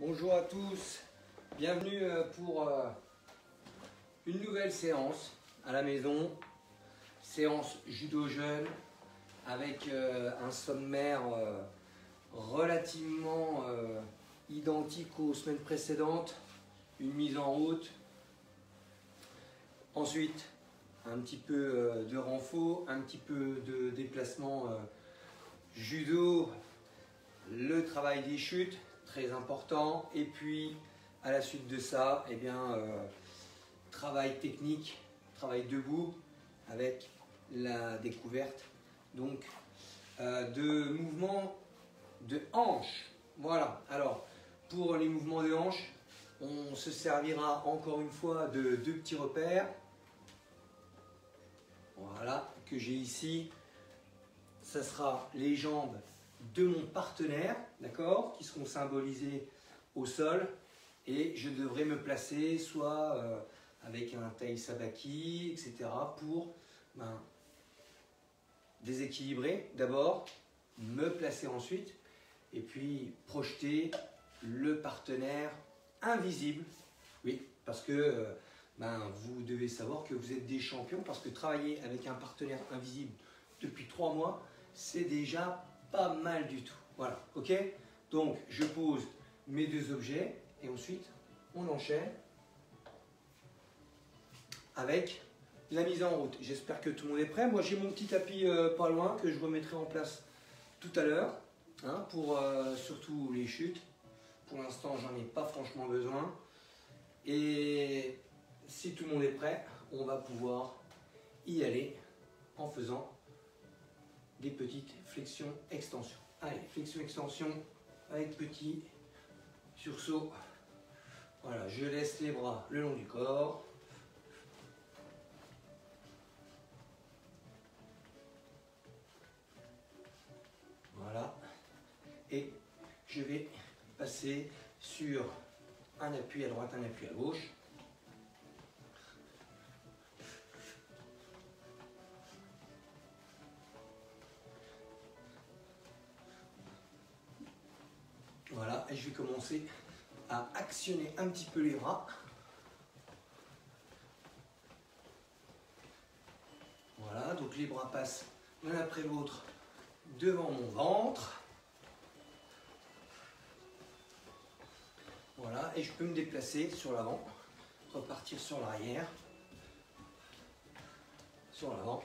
Bonjour à tous, bienvenue pour une nouvelle séance à la maison, séance judo jeune avec un sommaire relativement identique aux semaines précédentes, une mise en route, ensuite un petit peu de renfort, un petit peu de déplacement judo, le travail des chutes, très important, et puis à la suite de ça, eh bien, travail technique, travail debout avec la découverte donc de mouvements de hanches. Voilà, alors pour les mouvements de hanches, on se servira encore une fois de deux petits repères. Voilà, que j'ai ici. Ça sera les jambes de mon partenaire, d'accord, qui seront symbolisées au sol, et je devrais me placer soit avec un taille sabaki, etc., pour déséquilibrer d'abord, me placer ensuite, et puis projeter le partenaire invisible. Oui, parce que vous devez savoir que vous êtes des champions, parce que travailler avec un partenaire invisible depuis 3 mois, c'est déjà pas mal du tout. Voilà, ok? Donc, je pose mes deux objets et ensuite, on enchaîne avec la mise en route. J'espère que tout le monde est prêt. Moi, j'ai mon petit tapis pas loin que je remettrai en place tout à l'heure, hein, pour surtout les chutes. Pour l'instant, j'en ai pas franchement besoin. Et si tout le monde est prêt, on va pouvoir y aller en faisant des petites flexions-extensions. Allez, flexion-extension avec petit sursaut. Voilà, je laisse les bras le long du corps. Voilà. Et je vais passer sur un appui à droite, un appui à gauche. Voilà, et je vais commencer à actionner un petit peu les bras. Voilà, donc les bras passent l'un après l'autre devant mon ventre. Voilà, et je peux me déplacer sur l'avant, repartir sur l'arrière, sur l'avant,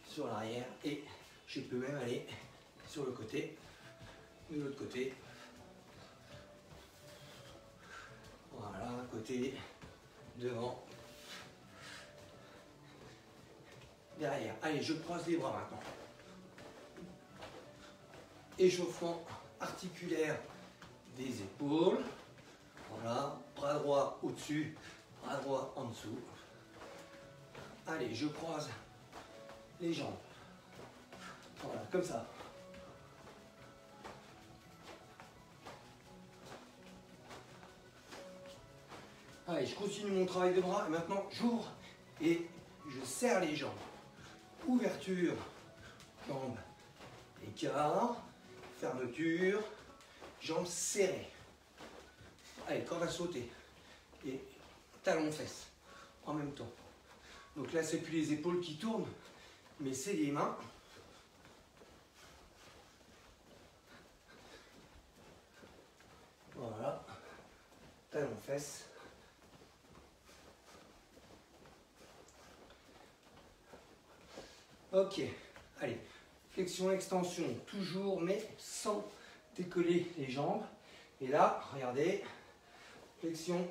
sur l'arrière, et je peux même aller sur le côté, de l'autre côté. Voilà, côté, devant, derrière. Allez, je croise les bras maintenant. Échauffement articulaire des épaules. Voilà, bras droit au-dessus, bras droit en dessous. Allez, je croise les jambes. Voilà, comme ça. Allez, je continue mon travail de bras et maintenant j'ouvre et je serre les jambes. Ouverture, jambes, écart, fermeture, jambes serrées. Allez, corde à sauter et talons fesses en même temps. Donc là, c'est plus les épaules qui tournent, mais c'est les mains. Voilà, talons fesses. Ok, allez, flexion, extension, toujours, mais sans décoller les jambes. Et là, regardez, flexion,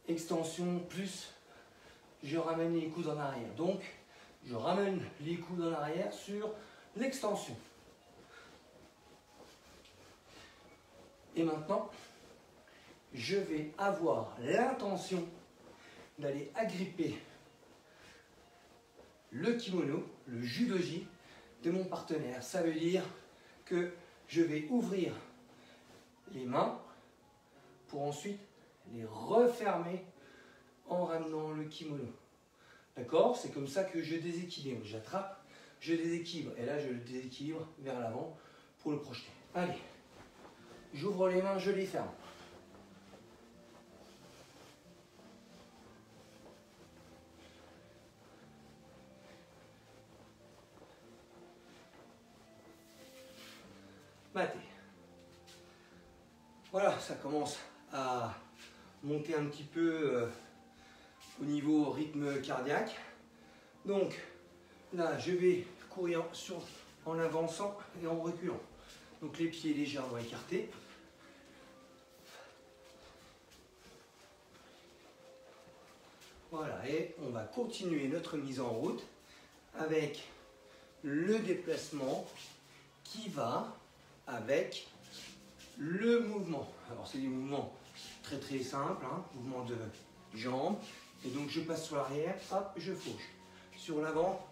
extension, plus je ramène les coudes en arrière. Donc, je ramène les coudes en arrière sur l'extension. Et maintenant, je vais avoir l'intention d'aller agripper le kimono, le judogi de mon partenaire. Ça veut dire que je vais ouvrir les mains pour ensuite les refermer en ramenant le kimono. D'accord? C'est comme ça que je déséquilibre. J'attrape, je déséquilibre. Et là, je le déséquilibre vers l'avant pour le projeter. Allez, j'ouvre les mains, je les ferme. Maté. Voilà, ça commence à monter un petit peu au niveau rythme cardiaque. Donc là, je vais courir en avançant et en reculant. Donc les pieds légèrement écartés. Voilà, et on va continuer notre mise en route avec le déplacement qui va avec le mouvement. Alors c'est des mouvements très simples, hein, mouvement de jambes. Et donc je passe sur l'arrière, hop, je fauche. Sur l'avant,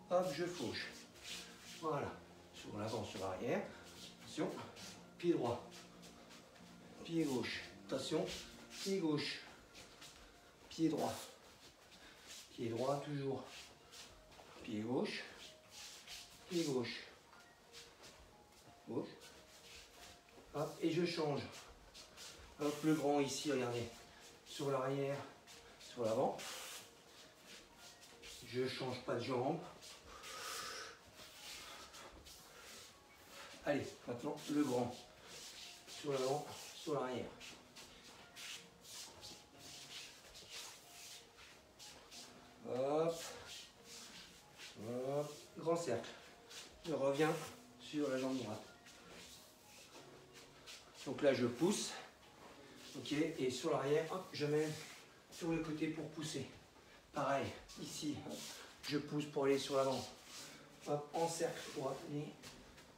hop, je fauche. Voilà, sur l'avant, sur l'arrière. Attention, pied droit, pied gauche. Attention, pied gauche, pied droit. Pied droit toujours. Pied gauche, gauche. Hop, et je change. Hop, le grand ici, regardez. Sur l'arrière, sur l'avant. Je change pas de jambe. Allez, maintenant le grand. Sur l'avant, sur l'arrière. Hop. Hop. Grand cercle. Je reviens sur la jambe droite. Donc là, je pousse. Ok, et sur l'arrière, je mets sur le côté pour pousser. Pareil, ici, je pousse pour aller sur l'avant. Hop, en cercle pour aller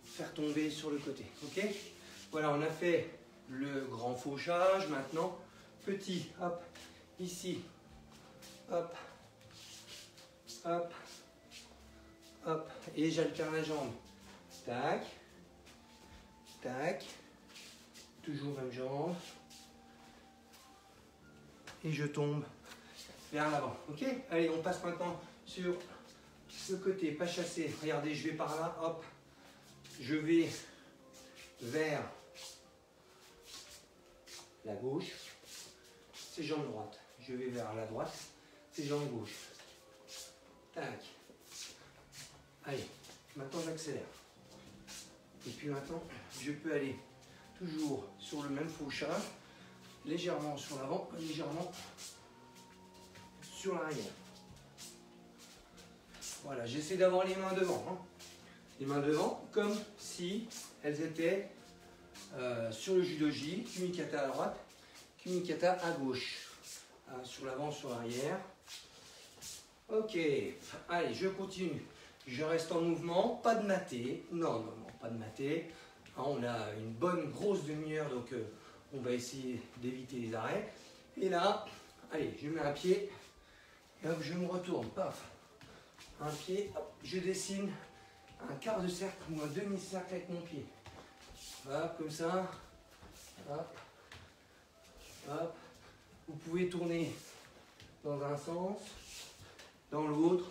faire tomber sur le côté. Ok, voilà, on a fait le grand fauchage. Maintenant, petit, hop, ici, hop, hop, hop, et j'alterne la jambe. Tac, tac, toujours même jambe. Et je tombe vers l'avant. Ok, allez, on passe maintenant sur ce côté, pas chassé. Regardez, je vais par là, hop. Je vais vers la gauche, c'est jambe droite. Je vais vers la droite, c'est jambe gauche. Tac. Allez, maintenant j'accélère. Et puis maintenant, je peux aller toujours sur le même fauchage, légèrement sur l'avant, légèrement sur l'arrière. Voilà, j'essaie d'avoir les mains devant. Hein. Les mains devant, comme si elles étaient sur le judogi, kumikata à droite, kumikata à gauche. Sur l'avant, sur l'arrière. Ok, allez, je continue. Je reste en mouvement, pas de maté. Non, pas de maté. On a une bonne grosse demi-heure, donc on va essayer d'éviter les arrêts. Et là, allez, je mets un pied, et hop, je me retourne, paf. Un pied, hop, je dessine un quart de cercle ou un demi-cercle avec mon pied. Hop, comme ça. Hop, hop. Vous pouvez tourner dans un sens, dans l'autre.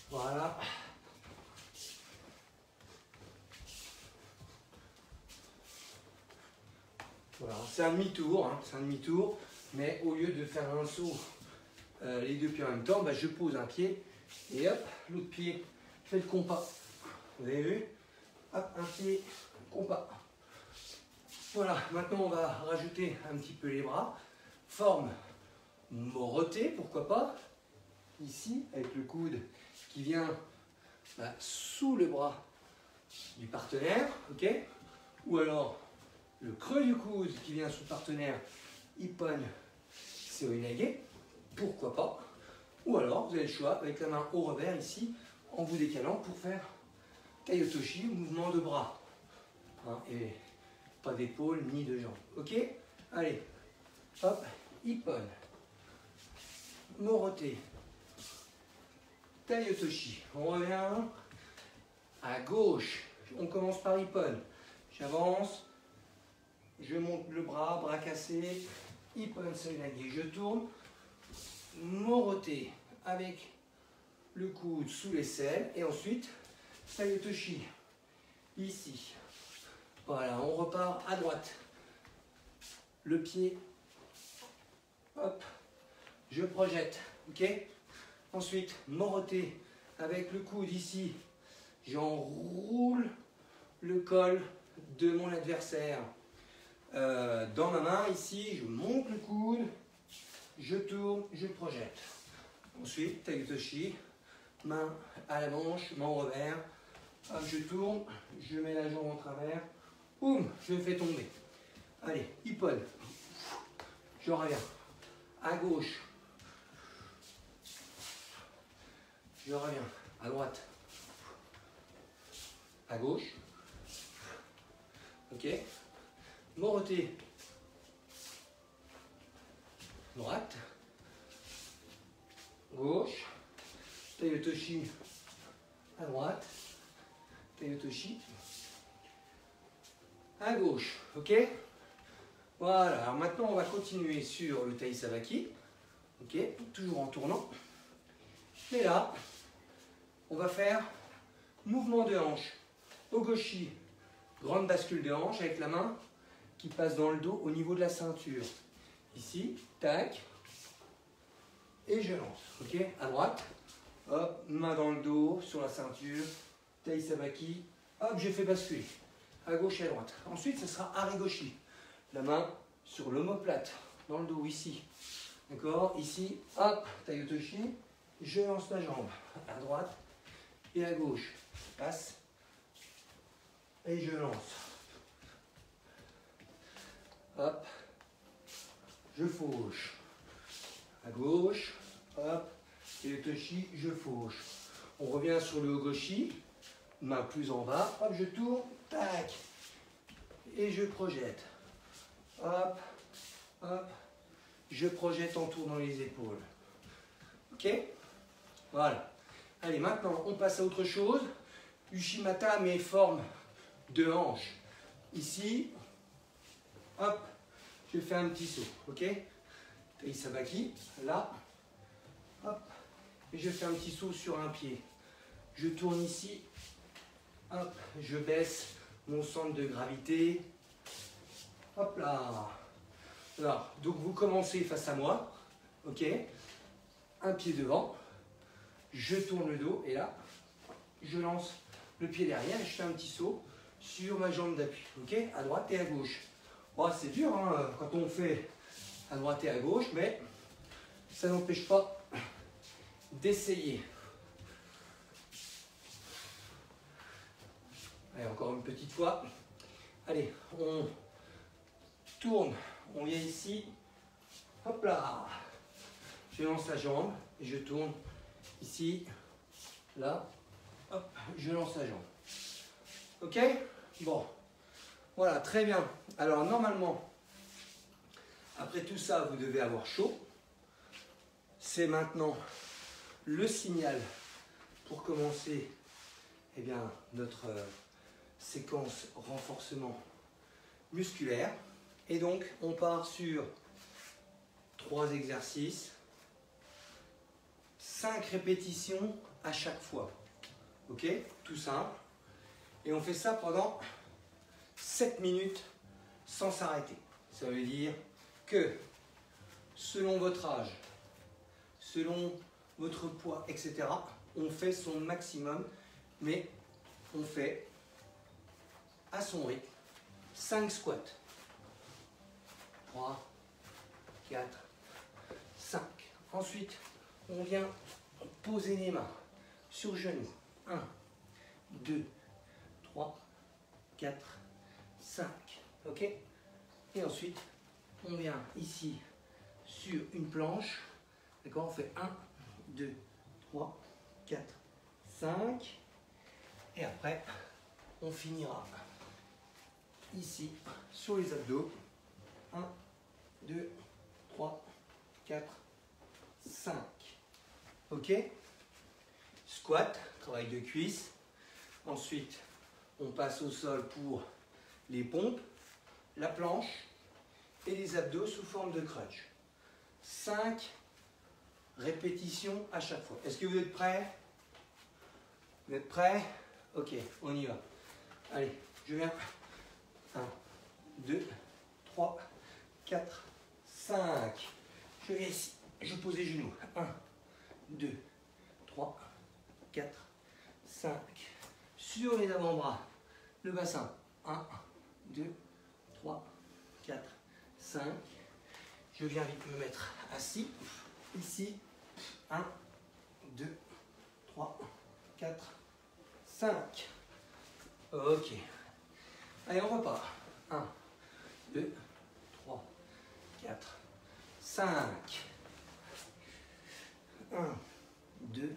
Voilà. Voilà, c'est un demi-tour, hein, c'est un demi-tour, mais au lieu de faire un saut les deux pieds en même temps, bah, je pose un pied et hop, l'autre pied fait le compas. Vous avez vu? Hop, un pied, compas. Voilà, maintenant on va rajouter un petit peu les bras. Forme morotée, pourquoi pas. Ici, avec le coude qui vient sous le bras du partenaire, ok? Ou alors le creux du coude qui vient sous le partenaire, Ippon Seoinage, pourquoi pas? Ou alors vous avez le choix avec la main au revers ici, en vous décalant pour faire Kaiotoshi, mouvement de bras. Hein, et pas d'épaule ni de jambes. Ok? Allez, hop, Ippon, Morote, Kaiotoshi. On revient à gauche. On commence par Ippon. J'avance, je monte le bras cassé, Ippon Seoinage. Je tourne, Morote avec le coude sous l'aisselle et ensuite Sayetoshi. Ici. Voilà, on repart à droite. Le pied. Hop. Je projette. Ok? Ensuite, moroté avec le coude ici. J'enroule le col de mon adversaire dans ma main. Ici, je monte le coude. Je tourne, je projette. Ensuite, Sayetoshi. Main à la manche, main au revers. Hop, je tourne, je mets la jambe en travers. Boum, je fais tomber. Allez, ippon. Je reviens. À gauche. Je reviens. À droite. À gauche. Ok. Moroté. Droite. Gauche. Sayetoshi. À droite. Sayetoshi. À gauche. Ok. Voilà. Alors maintenant, on va continuer sur le Tai Sabaki. Ok. Toujours en tournant. Mais là, on va faire mouvement de hanche. Ogoshi. Grande bascule de hanche avec la main qui passe dans le dos au niveau de la ceinture. Ici. Tac. Et je lance. Ok. À droite. Hop. Main dans le dos, sur la ceinture. Tai Sabaki. Hop. Je fais basculer. À gauche et à droite. Ensuite, ce sera Arigoshi. La main sur l'omoplate, dans le dos, ici. D'accord? Ici, hop, Sayetoshi. Je lance la jambe à droite et à gauche. Je passe et je lance. Hop. Je fauche. À gauche. Hop. Sayetoshi, je fauche. On revient sur le Ogoshi. Main plus en bas. Hop, je tourne. Tac. Et je projette. Hop. Hop. Je projette en tournant les épaules. Ok? Voilà. Allez, maintenant, on passe à autre chose. Ushimata, mais forme de hanche. Ici. Hop. Je fais un petit saut. Ok? Tai Sabaki. Là. Hop. Et je fais un petit saut sur un pied. Je tourne ici. Hop. Je baisse mon centre de gravité. Hop là. Alors, donc vous commencez face à moi. Ok? Un pied devant. Je tourne le dos et là, je lance le pied derrière et je fais un petit saut sur ma jambe d'appui. Ok? À droite et à gauche. Bon, c'est dur hein, quand on fait à droite et à gauche, mais ça n'empêche pas d'essayer. Allez, encore une petite fois. Allez, on tourne. On vient ici. Hop là. Je lance la jambe et je tourne ici. Là. Hop, je lance la jambe. Ok? Bon. Voilà, très bien. Alors, normalement, après tout ça, vous devez avoir chaud. C'est maintenant le signal pour commencer eh bien, notre séquence renforcement musculaire. Et donc, on part sur 3 exercices, 5 répétitions à chaque fois. Ok? Tout simple. Et on fait ça pendant 7 minutes sans s'arrêter. Ça veut dire que selon votre âge, selon votre poids, etc., on fait son maximum, mais on fait à son rythme 5 squats. 3, 4, 5. Ensuite, on vient poser les mains sur genou. 1, 2, 3, 4, 5. Ok? Et ensuite, on vient ici sur une planche. D'accord? On fait 1, 2, 3, 4, 5. Et après, on finira ici sur les abdos. 1, 2, 3, 4, 5. Ok? Squat, travail de cuisse. Ensuite, on passe au sol pour les pompes, la planche et les abdos sous forme de crunch. 5 répétitions à chaque fois. Est-ce que vous êtes prêts? Vous êtes prêts? Ok, on y va. Allez, je viens. 1, 2, 3, 4, 5. Je viens ici. Je pose les genoux. 1, 2, 3, 4, 5. Sur les avant-bras, le bassin. 1, 2, 3, 4, 5. Je viens vite me mettre assis. Ici. 1, 2, 3, 4, 5. Ok. Allez, on repart. 1, 2, 3, 4, 5. 1, 2,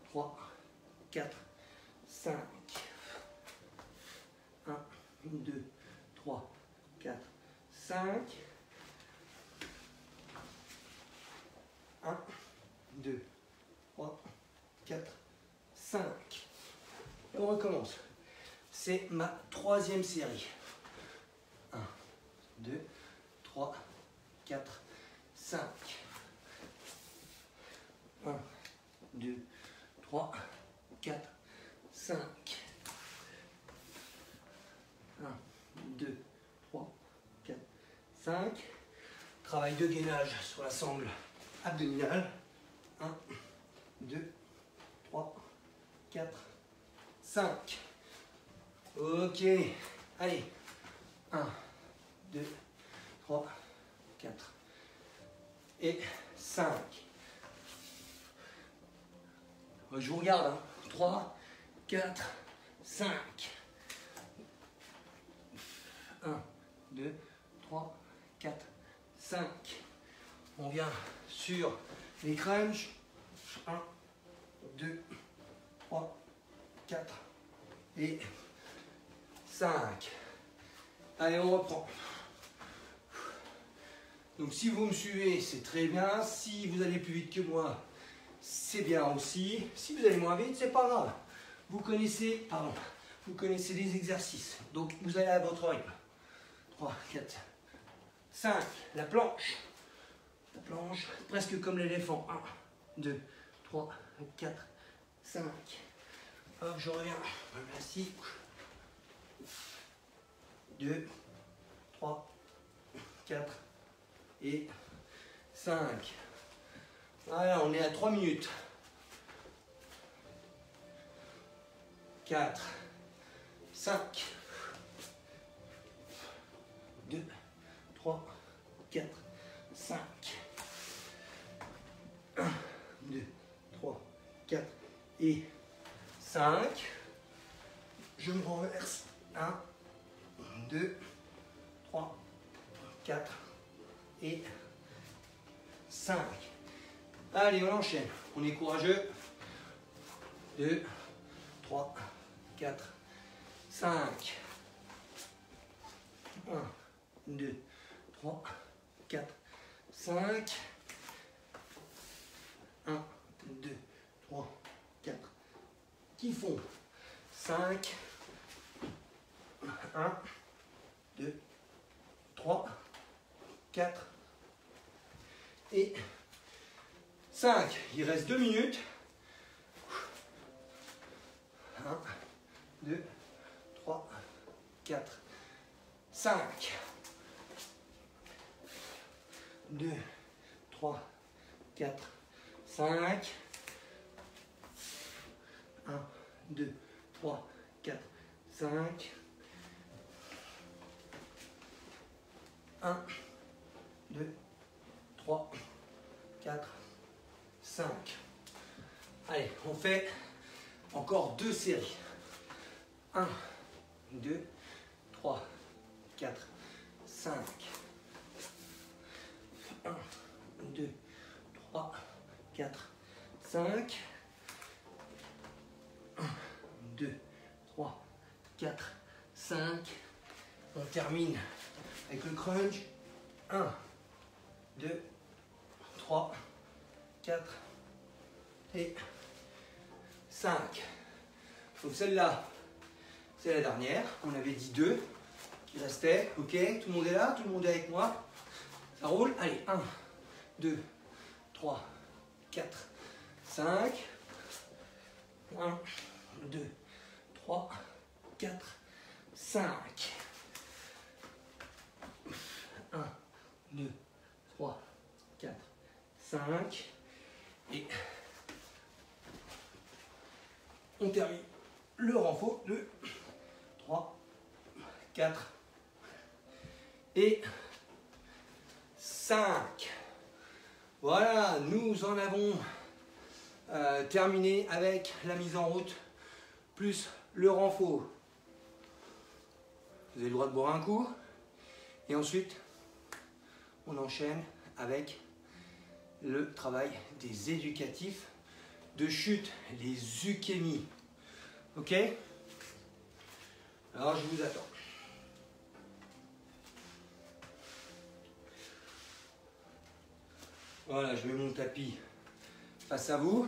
3, 4, 5. 1, 2, 3, 4, 5. 1, 2, 3, 4, 5. Et on recommence. C'est ma troisième série. 1, 2, 3, 4, 5. 1, 2, 3, 4, 5. 1, 2, 3, 4, 5. Travail de gainage sur la sangle abdominale. 1, 2, 3, 4, 5. Ok. Allez. 1, 2, 3, 4 et 5. Je vous regarde. Hein. 3, 4, 5. 1, 2, 3, 4, 5. On vient sur les crunchs. 1, 2, 3, 4 et 5. Allez, on reprend. Donc si vous me suivez, c'est très bien. Si vous allez plus vite que moi, c'est bien aussi. Si vous allez moins vite, c'est pas grave. Vous connaissez les exercices. Donc vous allez à votre rythme. 3, 4, 5. La planche. La planche, presque comme l'éléphant. 1, 2, 3, 4, 5. Hop, je reviens. Je me mets assis. 2, 3, 4 et 5. Voilà, on est à 3 minutes. 4, 5, 2, 3, 4, 5. 1, 2, 3, 4 et 5. Je me renverse. 1, 2, 3, 4 et 5. Allez, on enchaîne. On est courageux. 2, 3, 4, 5. 1, 2, 3, 4, 5. 1, 2, 3, 4. Qui font 5. 1, 2, 3, 4 et 5. Il reste 2 minutes. 1, 2, 3, 4, 5. 2, 3, 4, 5. 1, 2, 3, 4, 5. 1, 2, 3, 4, 5. Allez, on fait encore 2 séries. 1, 2, 3, 4, 5. 1, 2, 3, 4, 5. 1, 2, 3, 4, 5. On termine avec le crunch. 1, 2, 3, 4 et 5. Donc celle-là, c'est la dernière. On avait dit 2 qui restaient. Ok, tout le monde est là, tout le monde est avec moi. Ça roule. Allez, 1, 2, 3, 4, 5. 1, 2, 3, 4, 5. 1, 2, 3, 4, 5. Et on termine le renfort. 2, 3, 4 et 5. Voilà, nous en avons terminé avec la mise en route plus le renfort. Vous avez le droit de boire un coup et ensuite on enchaîne avec le travail des éducatifs de chute, les ukemi. Ok? Alors je vous attends. Voilà, je mets mon tapis face à vous.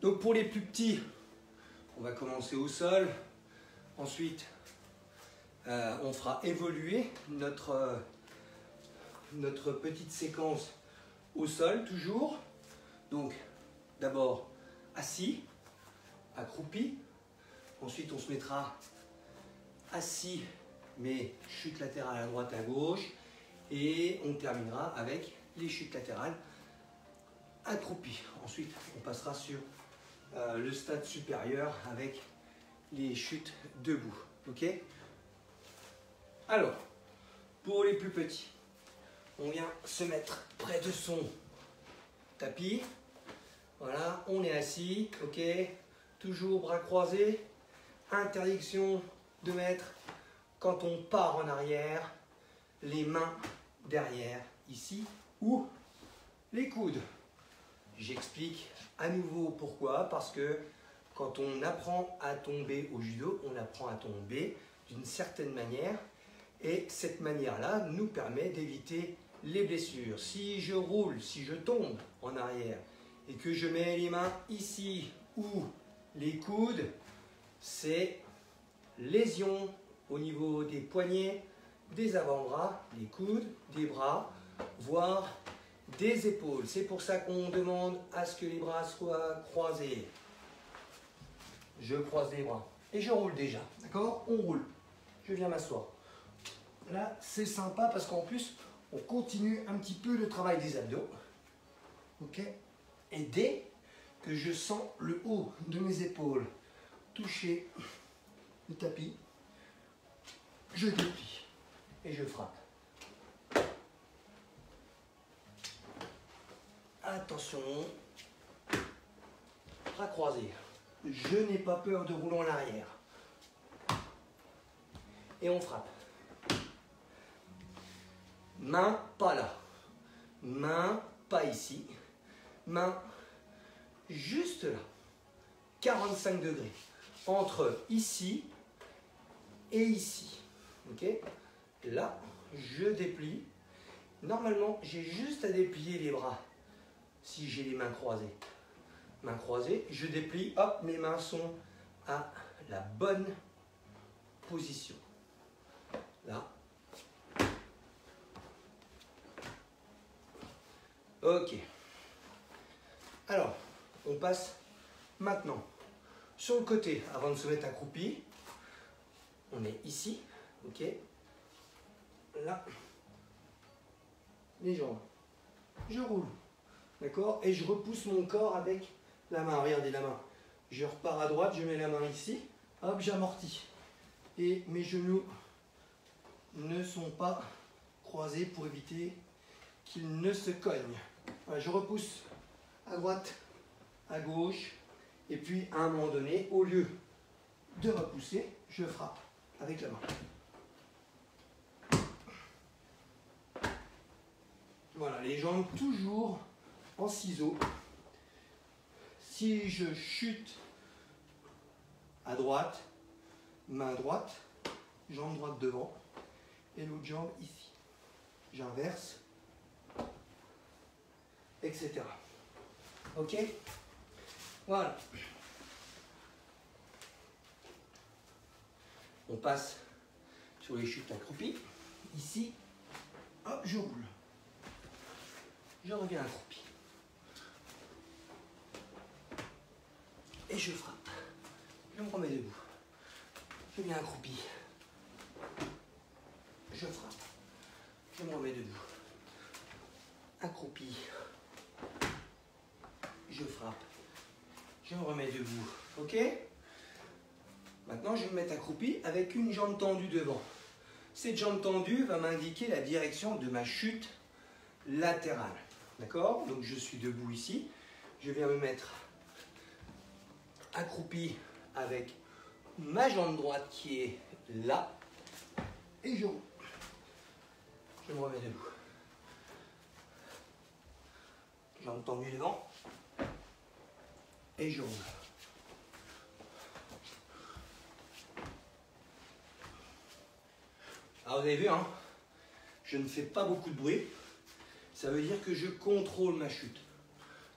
Donc pour les plus petits, on va commencer au sol. Ensuite, on fera évoluer notre petite séquence au sol, toujours. Donc, d'abord assis, accroupi. Ensuite, on se mettra assis, mais chute latérale à droite, à gauche. Et on terminera avec les chutes latérales accroupies. Ensuite, on passera sur le stade supérieur avec les chutes debout. Ok? Alors, pour les plus petits, on vient se mettre près de son tapis. Voilà, on est assis. Ok? Toujours bras croisés. Interdiction de mettre, quand on part en arrière, les mains derrière, ici, ou les coudes. J'explique à nouveau pourquoi, parce que quand on apprend à tomber au judo, on apprend à tomber d'une certaine manière, et cette manière-là nous permet d'éviter les blessures. Si je roule, si je tombe en arrière, et que je mets les mains ici, ou les coudes, c'est lésion au niveau des poignets, des avant-bras, des coudes, des bras, voire des épaules. C'est pour ça qu'on demande à ce que les bras soient croisés. Je croise les bras et je roule déjà. D'accord? On roule. Je viens m'asseoir. Là, c'est sympa parce qu'en plus, on continue un petit peu le travail des abdos. Ok? Et dès que je sens le haut de mes épaules toucher le tapis, je déplie et je frappe. Attention, bras croisés. Je n'ai pas peur de rouler en arrière. Et on frappe. Main pas là. Main pas ici. Main juste là. 45 degrés. Entre ici et ici. Ok? Là, je déplie. Normalement, j'ai juste à déplier les bras si j'ai les mains croisées. Mains croisées, je déplie, hop, mes mains sont à la bonne position. Là. Ok. Alors, on passe maintenant sur le côté avant de se mettre accroupi. On est ici, ok. Là, les jambes. Je roule, d'accord, et je repousse mon corps avec la main. Regardez la main. Je repars à droite, je mets la main ici, hop, j'amortis. Et mes genoux ne sont pas croisés pour éviter qu'ils ne se cognent. Voilà, je repousse à droite, à gauche, et puis à un moment donné, au lieu de repousser, je frappe avec la main. Voilà, les jambes toujours en ciseaux. Si je chute à droite, main droite, jambe droite devant, et l'autre jambe ici. J'inverse, etc. Ok? Voilà. On passe sur les chutes accroupies. Ici, hop, je roule. Je reviens accroupi. Et je frappe. Je me remets debout. Je viens accroupi. Je frappe. Je me remets debout. Accroupi. Je frappe. Je me remets debout. Ok? Maintenant, je vais me mettre accroupi avec une jambe tendue devant. Cette jambe tendue va m'indiquer la direction de ma chute latérale. D'accord? Donc, je suis debout ici. Je viens me mettre accroupi avec ma jambe droite qui est là. Et je roule. Je me remets debout. Jambe tendue devant. Et je roule. Alors vous avez vu, hein, je ne fais pas beaucoup de bruit. Ça veut dire que je contrôle ma chute.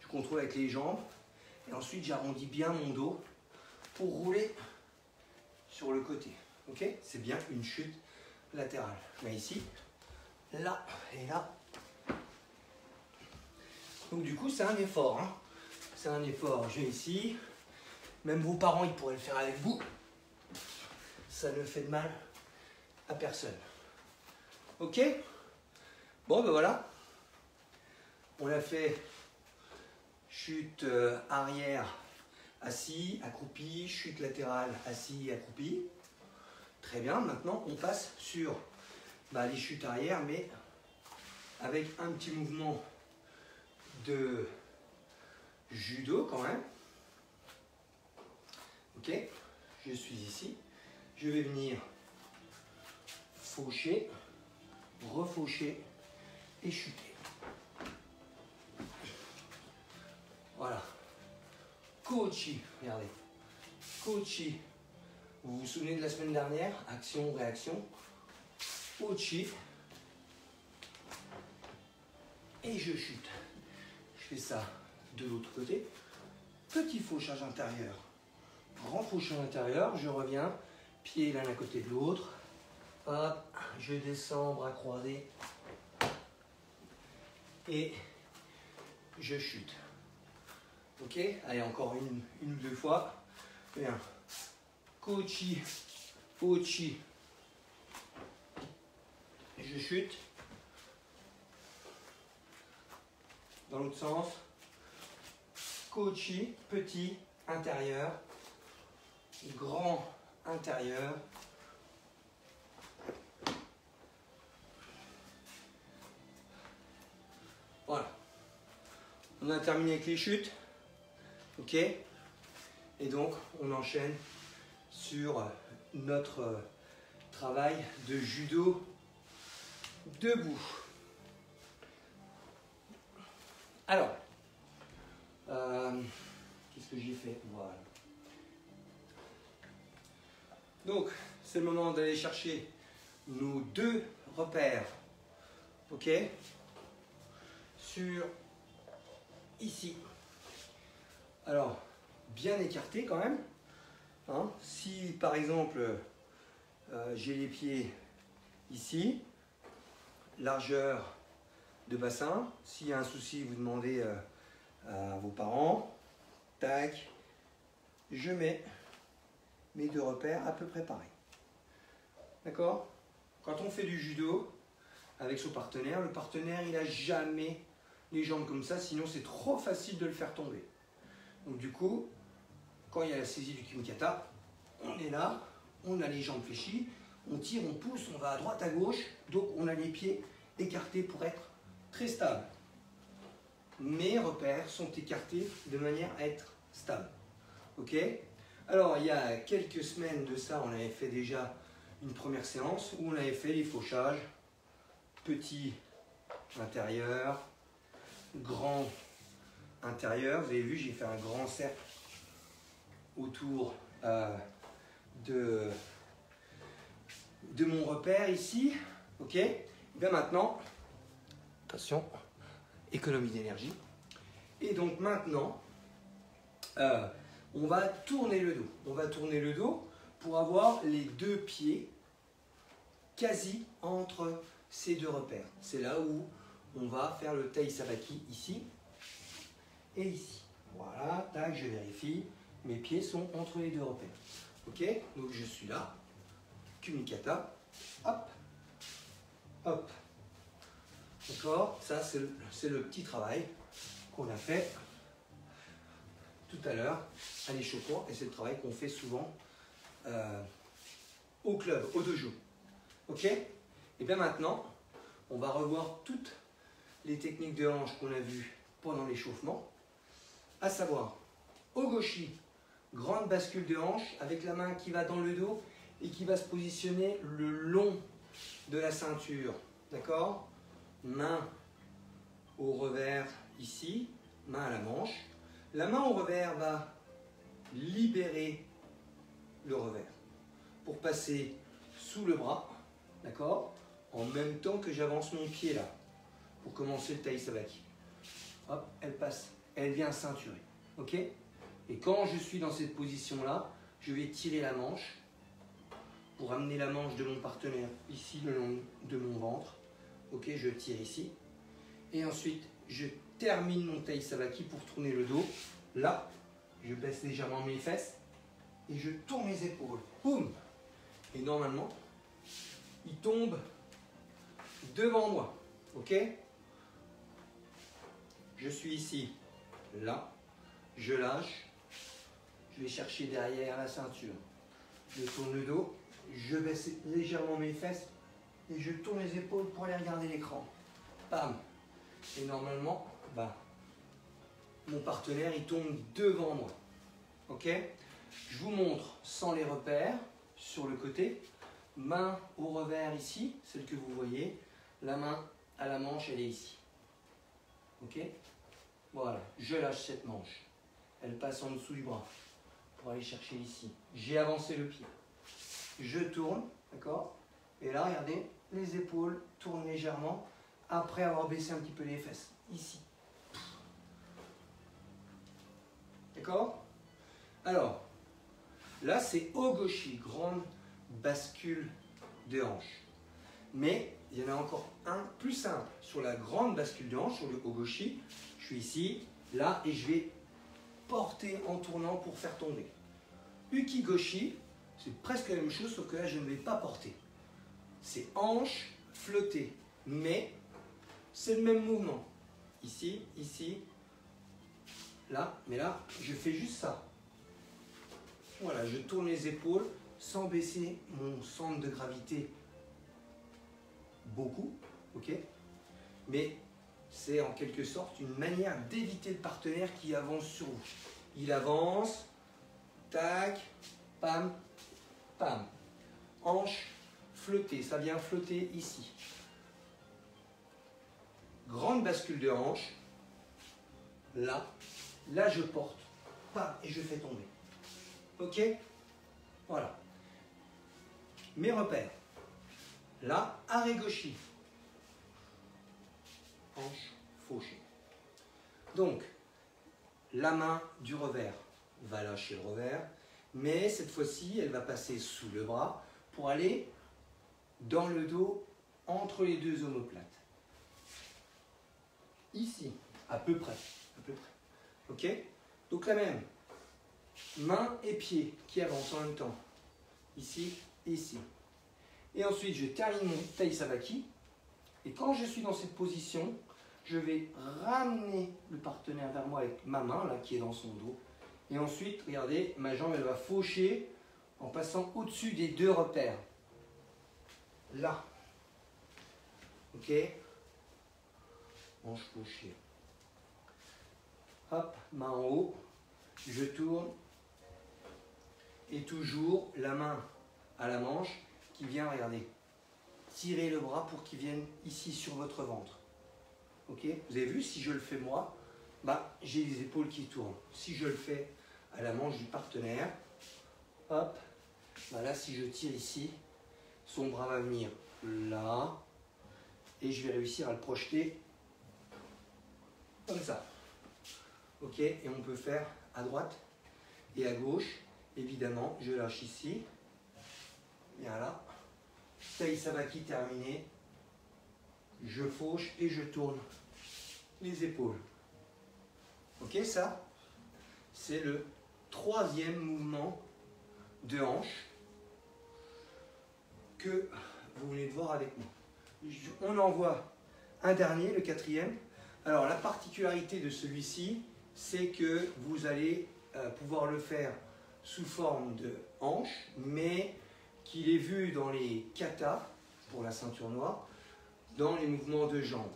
Je contrôle avec les jambes. Et ensuite, j'arrondis bien mon dos pour rouler sur le côté. Ok? C'est bien une chute latérale. Je mets ici, là et là. Donc du coup, c'est un effort. Hein. C'est un effort. Je vais ici. Même vos parents, ils pourraient le faire avec vous. Ça ne fait de mal à personne. Ok? Bon, ben voilà. On a fait chute arrière, assis, accroupi, chute latérale, assis, accroupi. Très bien. Maintenant, on passe sur les chutes arrière, mais avec un petit mouvement de judo quand même. Ok? Je suis ici. Je vais venir faucher, refaucher et chuter. Voilà. Kochi, regardez. Kochi. Vous vous souvenez de la semaine dernière? Action, réaction. Kochi. Et je chute. Je fais ça de l'autre côté. Petit fauchage intérieur. Grand fauchage intérieur. Je reviens. Pieds l'un à côté de l'autre. Hop. Je descends, bras croisés. Et je chute. Ok? Allez, encore une ou deux fois. Bien. Kochi, Ochi. Et je chute. Dans l'autre sens. Kochi, petit, intérieur. Grand, intérieur. Voilà. On a terminé avec les chutes. Ok? Et donc, on enchaîne sur notre travail de judo debout. Alors, qu'est-ce que j'ai fait? Voilà. Donc, c'est le moment d'aller chercher nos deux repères. Ok? Sur ici. Alors, bien écarté quand même. Hein, si par exemple j'ai les pieds ici, largeur de bassin, s'il y a un souci, vous demandez à vos parents. Tac, je mets mes deux repères à peu près pareils. D'accord? Quand on fait du judo avec son partenaire, le partenaire il n'a jamais les jambes comme ça, sinon c'est trop facile de le faire tomber. Donc du coup, quand il y a la saisie du kimikata, on est là, on a les jambes fléchies, on tire, on pousse, on va à droite, à gauche, donc on a les pieds écartés pour être très stable. Mes repères sont écartés de manière à être stable. Ok? Alors, il y a quelques semaines de ça, on avait fait déjà une première séance où on avait fait les fauchages, petit intérieur, grand intérieur. Vous avez vu, j'ai fait un grand cercle autour de mon repère ici. Ok? Et bien maintenant, attention, économie d'énergie. Et donc maintenant, on va tourner le dos. On va tourner le dos pour avoir les deux pieds quasi entre ces deux repères. C'est là où on va faire le tai sabaki ici et ici. Voilà, tac, je vérifie. Mes pieds sont entre les deux repères. Ok? Donc je suis là. kumikata. Hop, hop. D'accord? Ça, c'est le petit travail qu'on a fait tout à l'heure à l'échauffour. Et c'est le travail qu'on fait souvent au club, au dojo. Ok? Et bien maintenant, on va revoir toutes les techniques de hanche qu'on a vues pendant l'échauffement. À savoir, Ogoshi, grande bascule de hanche avec la main qui va dans le dos et qui va se positionner le long de la ceinture. D'accord? Main au revers ici, main à la manche. La main au revers va libérer le revers pour passer sous le bras, d'accord? En même temps que j'avance mon pied là, pour commencer le tai sabaki. Hop, elle passe, elle vient ceinturer, ok? Et quand je suis dans cette position-là, je vais tirer la manche pour amener la manche de mon partenaire ici le long de mon ventre. Ok, je tire ici. Et ensuite, je termine mon tai sabaki pour tourner le dos. Là, je baisse légèrement mes fesses et je tourne mes épaules. Boum! Et normalement, il tombe devant moi. Ok? Je suis ici, là, je lâche, je vais chercher derrière la ceinture. Je tourne le dos, je baisse légèrement mes fesses et je tourne les épaules pour aller regarder l'écran. Bam! Et normalement, bah, mon partenaire il tombe devant moi. Ok? Je vous montre sans les repères sur le côté. Main au revers ici, celle que vous voyez. La main à la manche, elle est ici. Ok? Voilà, je lâche cette manche. Elle passe en dessous du bras pour aller chercher ici. J'ai avancé le pied. Je tourne, d'accord? Et là, regardez, les épaules tournent légèrement après avoir baissé un petit peu les fesses. Ici. D'accord? Alors, là, c'est Ogoshi, grande bascule de hanche. Mais il y en a encore un plus simple. Sur la grande bascule de hanche, sur le Ogoshi, je suis ici, là, et je vais porter en tournant pour faire tomber. Ukigoshi, c'est presque la même chose, sauf que là, je ne vais pas porter. C'est hanche flottée, mais c'est le même mouvement. Ici, ici, là, mais là, je fais juste ça. Voilà, je tourne les épaules sans baisser mon centre de gravité beaucoup, ok? Mais c'est en quelque sorte une manière d'éviter le partenaire qui avance sur vous. Il avance, tac, pam, pam. Hanche flottée, ça vient flotter ici. Grande bascule de hanche, là, là je porte, pam, et je fais tomber. Ok? Voilà. Mes repères. Là, Aregoshi. Hanche fauchée. Donc, la main du revers va lâcher le revers, mais cette fois-ci, elle va passer sous le bras pour aller dans le dos entre les deux omoplates. Ici, à peu près. Ok? Donc la même. Main et pied qui avancent en même temps. Ici et ici. Et ensuite, je termine mon tai sabaki. Et quand je suis dans cette position, je vais ramener le partenaire vers moi avec ma main, là, qui est dans son dos. Et ensuite, regardez, ma jambe, elle va faucher en passant au-dessus des deux repères. Là. Ok? Hanche fauchée. Hop, main en haut. Je tourne. Et toujours la main à la manche qui vient, regardez, tirer le bras pour qu'il vienne ici sur votre ventre. Ok? Vous avez vu, si je le fais moi, bah, j'ai les épaules qui tournent. Si je le fais à la manche du partenaire, hop, bah là, si je tire ici, son bras va venir là, et je vais réussir à le projeter comme ça. Ok? Et on peut faire à droite et à gauche. Évidemment, je lâche ici. Bien là. Tai sabaki terminé. Je fauche et je tourne les épaules. Ok, ça, c'est le troisième mouvement de hanche. que vous venez de voir avec moi. On en voit un dernier, le quatrième. Alors la particularité de celui-ci, c'est que vous allez pouvoir le faire sous forme de hanche, mais qu'il est vu dans les katas, pour la ceinture noire, dans les mouvements de jambes.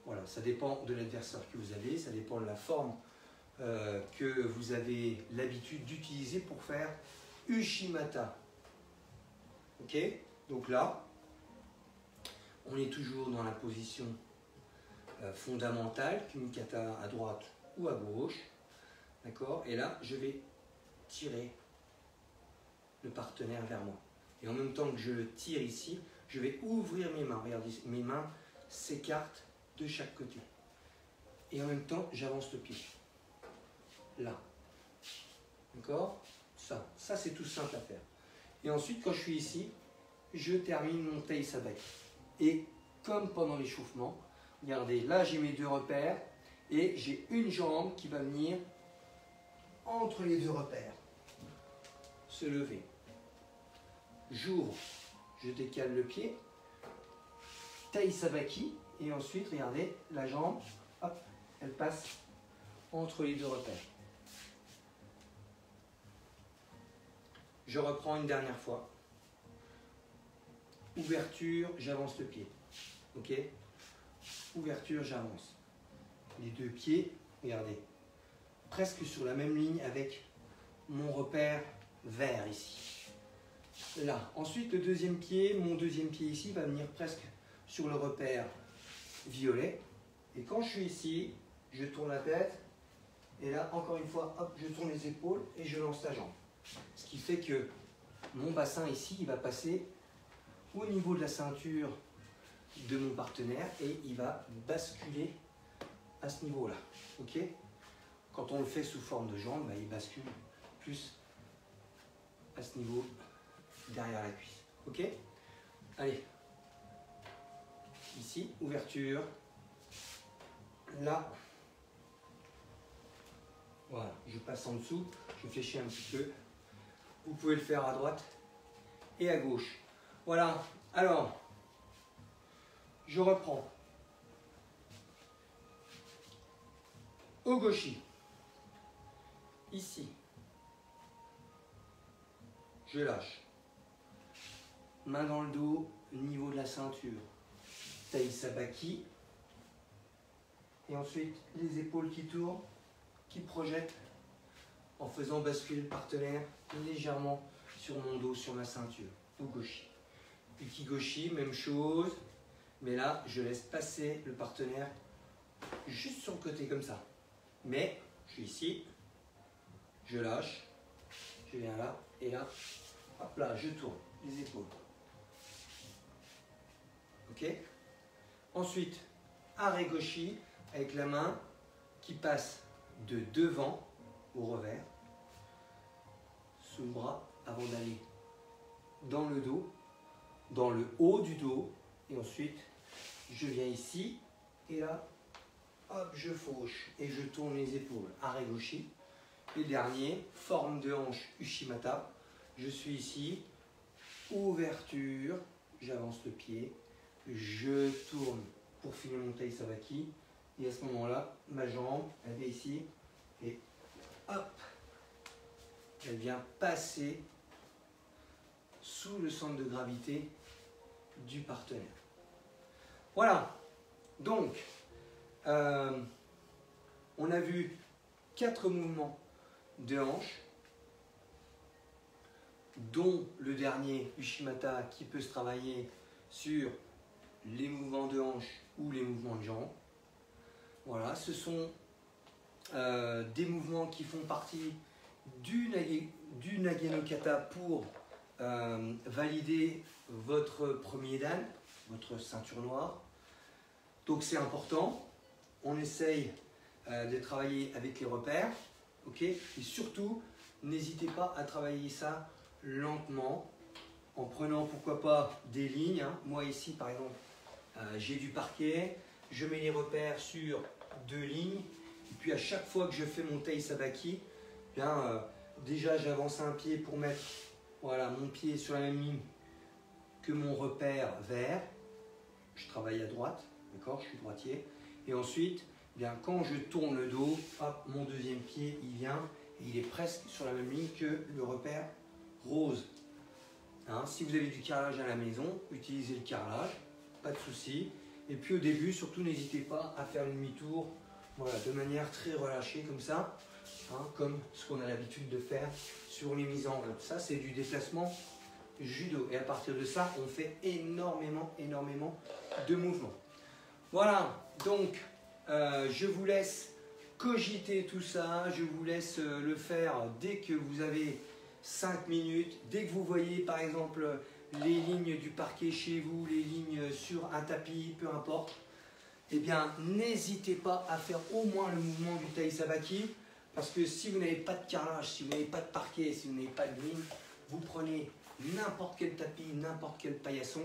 Voilà, ça dépend de l'adversaire que vous avez, ça dépend de la forme que vous avez l'habitude d'utiliser pour faire Uchimata. Ok? Donc là, on est toujours dans la position fondamentale, Kumikata à droite ou à gauche. D'accord? Et là, je vais tirer le partenaire vers moi. Et en même temps que je le tire ici, je vais ouvrir mes mains. Regardez, mes mains s'écartent de chaque côté. Et en même temps, j'avance le pied. Là. D'accord? Ça c'est tout simple à faire. Et ensuite, quand je suis ici, je termine mon Tei Sabaki. Et comme pendant l'échauffement, regardez, là j'ai mes deux repères et j'ai une jambe qui va venir entre les deux repères. Se lever. J'ouvre, je décale le pied, Tei Sabaki, et ensuite, regardez, la jambe, hop, elle passe entre les deux repères. Je reprends une dernière fois. Ouverture, j'avance le pied. Ok? Ouverture, j'avance. Les deux pieds, regardez, presque sur la même ligne avec mon repère vert ici. Là. Ensuite, le deuxième pied, mon deuxième pied ici va venir presque sur le repère violet. Et quand je suis ici, je tourne la tête. Et là, encore une fois, hop, je tourne les épaules et je lance la jambe. Ce qui fait que mon bassin ici, il va passer au niveau de la ceinture de mon partenaire et il va basculer à ce niveau-là. Ok? Quand on le fait sous forme de jambe, bah, il bascule plus à ce niveau derrière la cuisse. Ok? Allez. Ici, ouverture. Là. Voilà, je passe en dessous, je fléchis un petit peu. Vous pouvez le faire à droite et à gauche. Voilà, alors, je reprends. Ogoshi. Ici. Je lâche. Main dans le dos, niveau de la ceinture. Tei Sabaki. Et ensuite, les épaules qui tournent, qui projettent en faisant basculer le partenaire légèrement sur mon dos, sur ma ceinture. Ugoshi. Ukigoshi, même chose. Mais là, je laisse passer le partenaire juste sur le côté comme ça. Mais, je suis ici. Je lâche. Je viens là. Et là, hop là, je tourne les épaules. Ok? Ensuite, Aregoshi avec la main qui passe de devant au revers, sous le bras, avant d'aller dans le dos, dans le haut du dos, et ensuite je viens ici, et là, hop, je fauche, et je tourne les épaules, Aregoshi. Et dernier, forme de hanche, Uchimata, je suis ici, ouverture, j'avance le pied, je tourne pour finir mon Tei Sabaki, et à ce moment-là, ma jambe, elle vient ici, et hop, elle vient passer sous le centre de gravité du partenaire. Voilà, donc, on a vu 4 mouvements de hanche, dont le dernier, Uchimata, qui peut se travailler sur les mouvements de hanche ou les mouvements de jambes. Voilà, ce sont des mouvements qui font partie du Nage no Kata pour valider votre premier dan, votre ceinture noire. Donc c'est important. On essaye de travailler avec les repères. Okay, et surtout, n'hésitez pas à travailler ça lentement, en prenant pourquoi pas des lignes. Hein. Moi ici par exemple, j'ai du parquet, je mets les repères sur 2 lignes, et puis à chaque fois que je fais mon Tei Sabaki, bien, déjà j'avance un pied pour mettre voilà, mon pied sur la même ligne que mon repère vert, je travaille à droite, d'accord, je suis droitier, et ensuite, eh bien, quand je tourne le dos, hop, mon deuxième pied, il vient, et il est presque sur la même ligne que le repère rose. Hein, si vous avez du carrelage à la maison, utilisez le carrelage, pas de souci. Et puis au début, surtout n'hésitez pas à faire le demi-tour, voilà, de manière très relâchée comme ça, hein, comme ce qu'on a l'habitude de faire sur les mises en route. Ça, c'est du déplacement judo. Et à partir de ça, on fait énormément de mouvements. Voilà, donc je vous laisse cogiter tout ça, je vous laisse le faire dès que vous avez 5 minutes, dès que vous voyez par exemple les lignes du parquet chez vous, les lignes sur un tapis, peu importe, eh bien n'hésitez pas à faire au moins le mouvement du Tai Sabaki, parce que si vous n'avez pas de carrelage, si vous n'avez pas de parquet, si vous n'avez pas de ligne, vous prenez n'importe quel tapis, n'importe quel paillasson,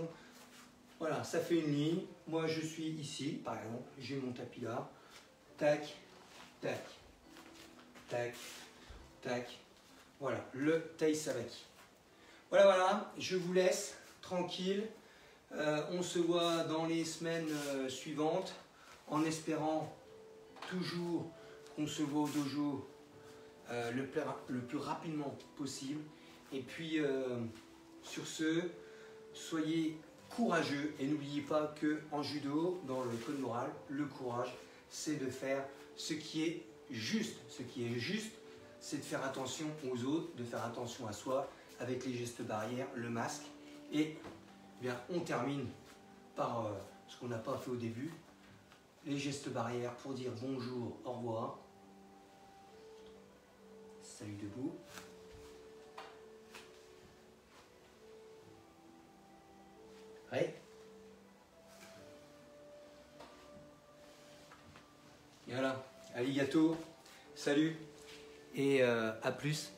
voilà, ça fait une ligne. Moi je suis ici, par exemple, j'ai mon tapis là, tac, tac, tac, tac. Voilà, le Tai Sabaki. Voilà, je vous laisse tranquille. On se voit dans les semaines suivantes, en espérant toujours qu'on se voit au dojo le plus rapidement possible. Et puis, sur ce, soyez courageux et n'oubliez pas qu'en judo, dans le code moral, le courage, c'est de faire ce qui est juste. Ce qui est juste, c'est de faire attention aux autres, de faire attention à soi avec les gestes barrières, le masque. Et bien, on termine par ce qu'on n'a pas fait au début, les gestes barrières pour dire bonjour, au revoir, salut debout. Ouais. Et voilà, arigato, salut et à plus.